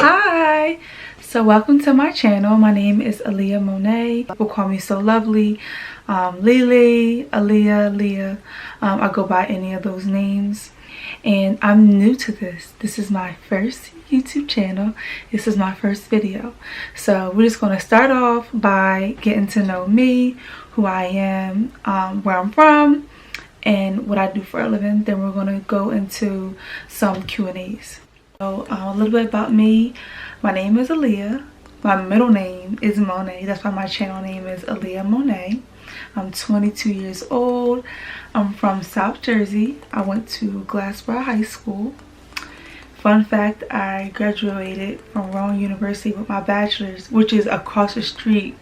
Hi! So welcome to my channel. My name is Aaliyah Mone't. People call me So Lovely, Lily, Aaliyah, Leah. I go by any of those names. And I'm new to this. This is my first YouTube channel. This is my first video. So we're just going to start off by getting to know me, who I am, where I'm from, and what I do for a living. Then we're going to go into some Q&As. So a little bit about me. My name is Aaliyah. My middle name is Mone't. That's why my channel name is Aaliyah Mone't. I'm 22 years old. I'm from South Jersey. I went to Glassboro High School. Fun fact, I graduated from Rowan University with my bachelor's, which is across the street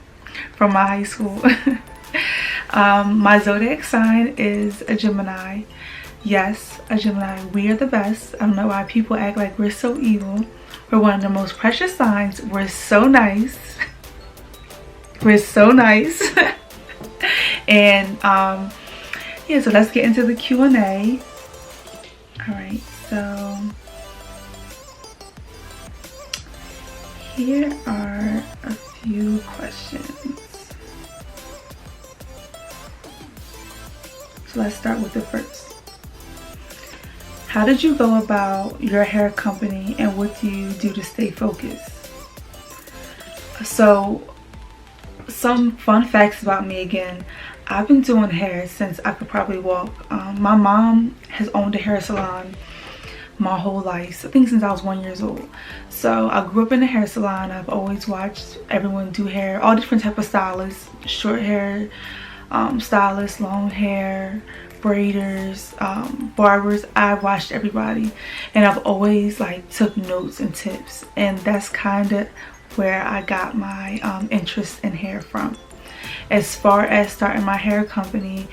from my high school. My zodiac sign is a Gemini. Yes, a Gemini. We are the best. I don't know why people act like we're so evil. We're one of the most precious signs. We're so nice. We're so nice. And yeah, so let's get into the Q&A. All right, so here are a few questions. So let's start with the first. How did you go about your hair company and what do you do to stay focused? So some fun facts about me again. I've been doing hair since I could probably walk. My mom has owned a hair salon my whole life, I think since I was 1 year old. So I grew up in a hair salon. I've always watched everyone do hair, all different type of stylists, short hair stylists, long hair, braiders, barbers. I've watched everybody and I've always like took notes and tips, and that's kind of where I got my interest in hair from. As far as starting my hair company,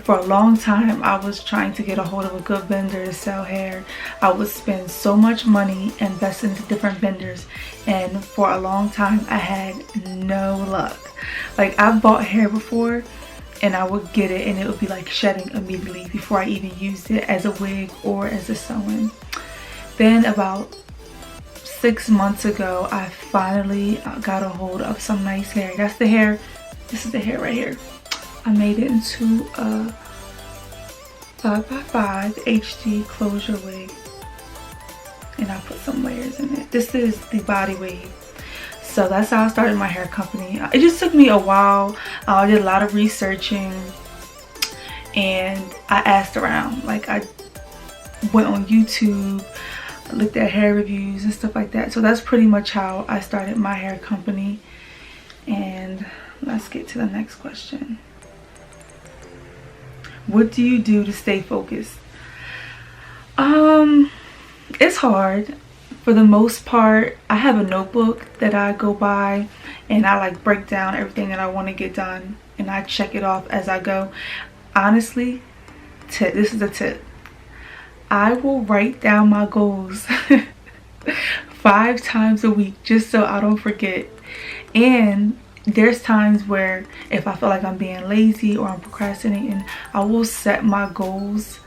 for a long time I was trying to get a hold of a good vendor to sell hair. I would spend so much money investing into different vendors, and for a long time I had no luck. Like, I've bought hair before and I would get it and it would be like shedding immediately before I even used it as a wig or as a sew-in. Then about 6 months ago, I finally got a hold of some nice hair. That's the hair. This is the hair right here. I made it into a 5x5 HD closure wig, and I put some layers in it. This is the body wave. So that's how I started my hair company. It just took me a while. I did a lot of researching and I asked around. Like, I went on YouTube, looked at hair reviews and stuff like that. So that's pretty much how I started my hair company. And let's get to the next question. What do you do to stay focused? It's hard. For the most part, I have a notebook that I go by and I like break down everything that I want to get done and I check it off as I go. Honestly, this is a tip. I will write down my goals 5 times a week just so I don't forget. And there's times where if I feel like I'm being lazy or I'm procrastinating, I will set my goals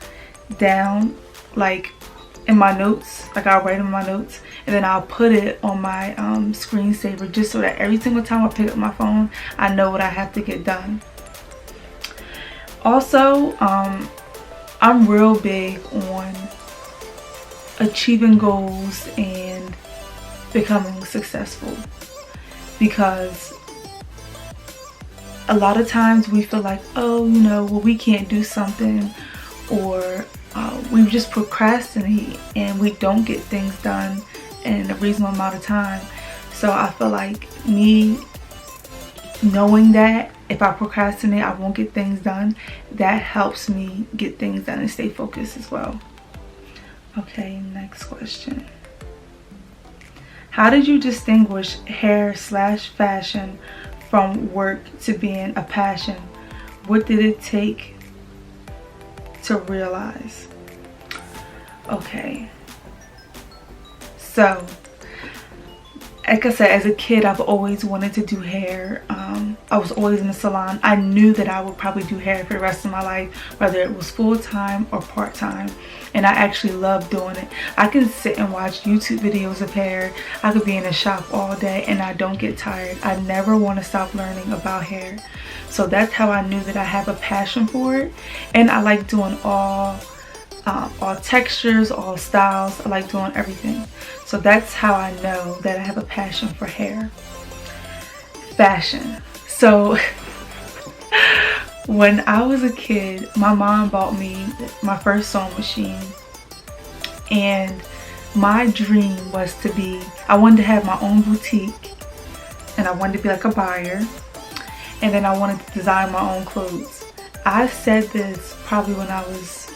down like in my notes. Like, I'll write in my notes and then I'll put it on my screensaver, just so that every single time I pick up my phone, I know what I have to get done. Also, I'm real big on achieving goals and becoming successful, because a lot of times we feel like, oh, you know, well, we can't do something, or we just procrastinate and we don't get things done in a reasonable amount of time. So I feel like me knowing that if I procrastinate I won't get things done, that helps me get things done and stay focused as well. Okay, next question. How did you distinguish hair/fashion from work to being a passion? What did it take to realize? Okay, so like I said, as a kid I've always wanted to do hair. I was always in the salon. I knew that I would probably do hair for the rest of my life, whether it was full-time or part-time. And I actually love doing it. I can sit and watch YouTube videos of hair. I could be in the shop all day and I don't get tired. I never want to stop learning about hair. So that's how I knew that I have a passion for it. And I like doing all textures, all styles. I like doing everything. So that's how I know that I have a passion for hair. Fashion. So when I was a kid, my mom bought me my first sewing machine, and my dream was to be, I wanted to have my own boutique, and I wanted to be like a buyer, and then I wanted to design my own clothes. I said this probably when I was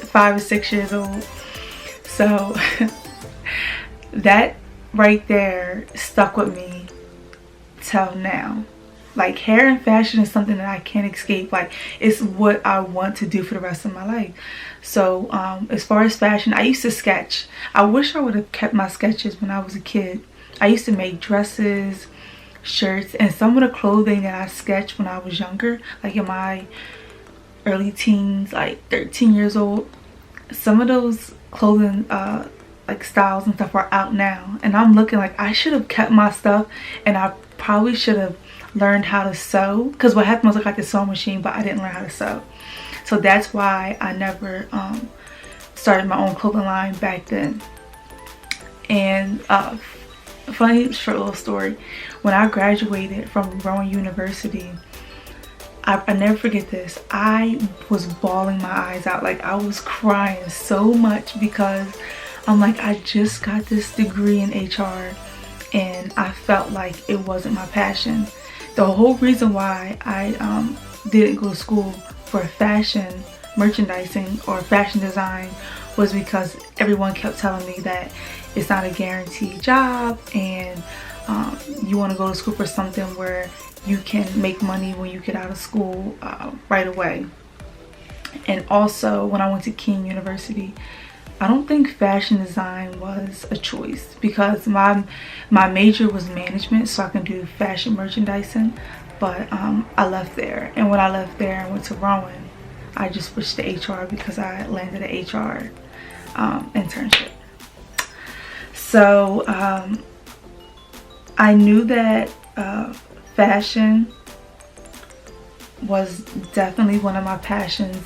5 or 6 years old. So that right there stuck with me till now. Like, hair and fashion is something that I can't escape. Like, it's what I want to do for the rest of my life. So as far as fashion, I used to sketch. I wish I would have kept my sketches when I was a kid. I used to make dresses, shirts, and some of the clothing that I sketched when I was younger, like in my early teens, like 13 years old, some of those clothing like styles and stuff are out now, and I'm looking like I should have kept my stuff, and I probably should have learned how to sew, because what happened was I got the sewing machine but I didn't learn how to sew. So that's why I never started my own clothing line back then. And funny short little story, when I graduated from Rowan University, I never forget this, I was bawling my eyes out. Like, I was crying so much because I'm like, I just got this degree in HR and I felt like it wasn't my passion. The whole reason why I didn't go to school for fashion merchandising or fashion design was because everyone kept telling me that it's not a guaranteed job, and you want to go to school for something where you can make money when you get out of school right away. And also, when I went to King University, I don't think fashion design was a choice, because my major was management, so I can do fashion merchandising. But I left there, and when I left there and went to Rowan, I just switched to HR because I landed an HR internship. So I knew that fashion was definitely one of my passions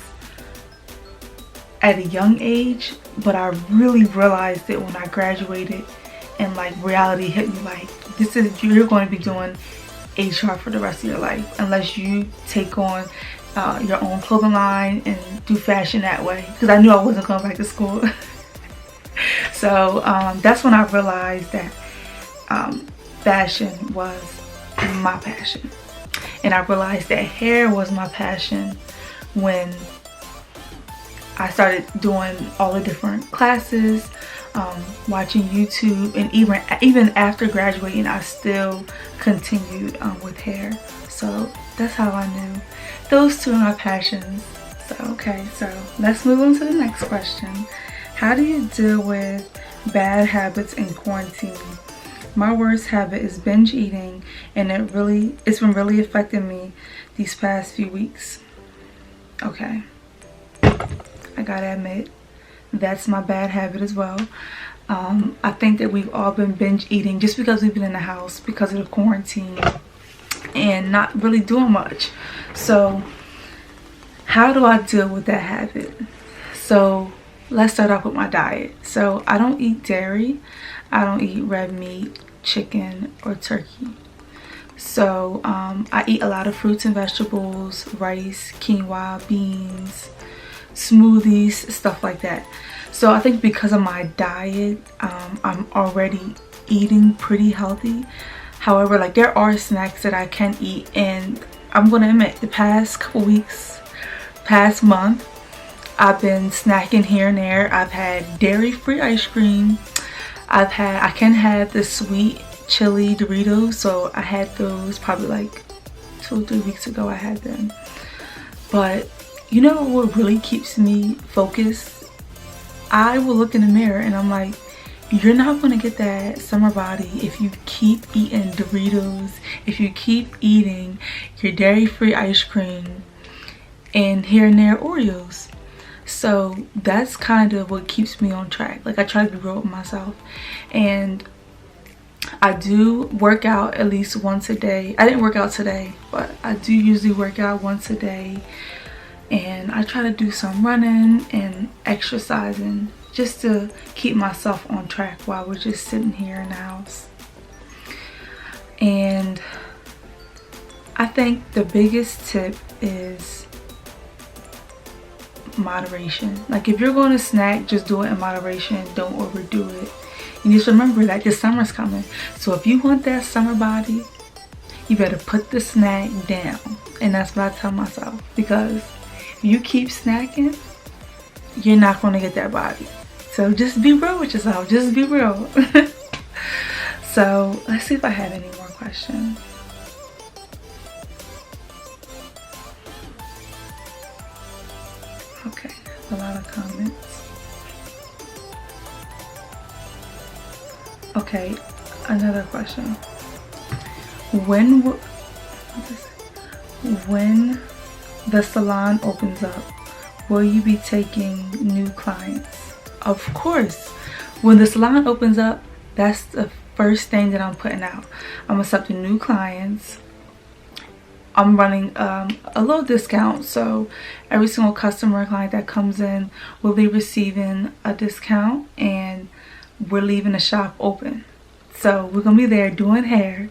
at a young age, but I really realized it when I graduated and like reality hit me, like, this is, you're going to be doing HR for the rest of your life unless you take on your own clothing line and do fashion that way, because I knew I wasn't going back to school. So that's when I realized that fashion was my passion, and I realized that hair was my passion when I started doing all the different classes, watching YouTube, and even after graduating, I still continued with hair. So that's how I knew those two are my passions. So okay, so let's move on to the next question. How do you deal with bad habits in quarantine? My worst habit is binge eating, and it's been really affecting me these past few weeks. Okay, I gotta admit, that's my bad habit as well. I think that we've all been binge eating just because we've been in the house because of the quarantine and not really doing much. So how do I deal with that habit? So let's start off with my diet. So I don't eat dairy, I don't eat red meat, chicken, or turkey. So I eat a lot of fruits and vegetables, rice, quinoa, beans, smoothies, stuff like that. So I think because of my diet, I'm already eating pretty healthy. However, like, there are snacks that I can eat, and I'm gonna admit, the past couple weeks, past month, I've been snacking here and there. I've had dairy-free ice cream. I can have the sweet chili Doritos, so I had those probably like 2 or 3 weeks ago. I had them. But you know what really keeps me focused? I will look in the mirror and I'm like, you're not going to get that summer body if you keep eating Doritos, if you keep eating your dairy-free ice cream and here and there Oreos. So that's kind of what keeps me on track. Like, I try to be real with myself, and I do work out at least once a day. I didn't work out today, but I do usually work out once a day, and I try to do some running and exercising just to keep myself on track while we're just sitting here in the house. And I think the biggest tip is moderation. Like, if you're going to snack, just do it in moderation. Don't overdo it. You just remember that the summer's coming. So if you want that summer body, you better put the snack down. And that's what I tell myself, because if you keep snacking, you're not going to get that body. So just be real with yourself. Just be real. So let's see if I have any more questions. Okay, a lot of comments. Okay, another question. When the salon opens up, will you be taking new clients? Of course. When the salon opens up, that's the first thing that I'm putting out. I'm accepting new clients. I'm running a little discount, so every single customer client that comes in will be receiving a discount, and we're leaving the shop open. So we're gonna be there doing hair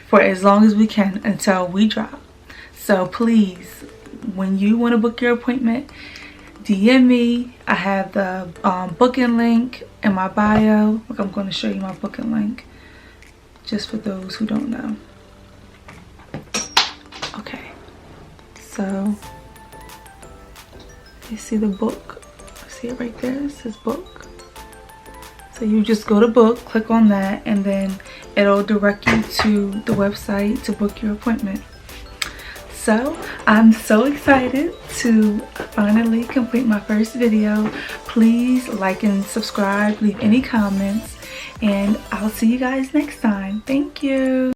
for as long as we can until we drop. So please, when you want to book your appointment, DM me. I have the booking link in my bio. Look, I'm going to show you my booking link just for those who don't know. Okay, so you see the book? See it right there? It says book. So you just go to book, click on that, and then it'll direct you to the website to book your appointment. So I'm so excited to finally complete my first video. Please like and subscribe, leave any comments, and I'll see you guys next time. Thank you.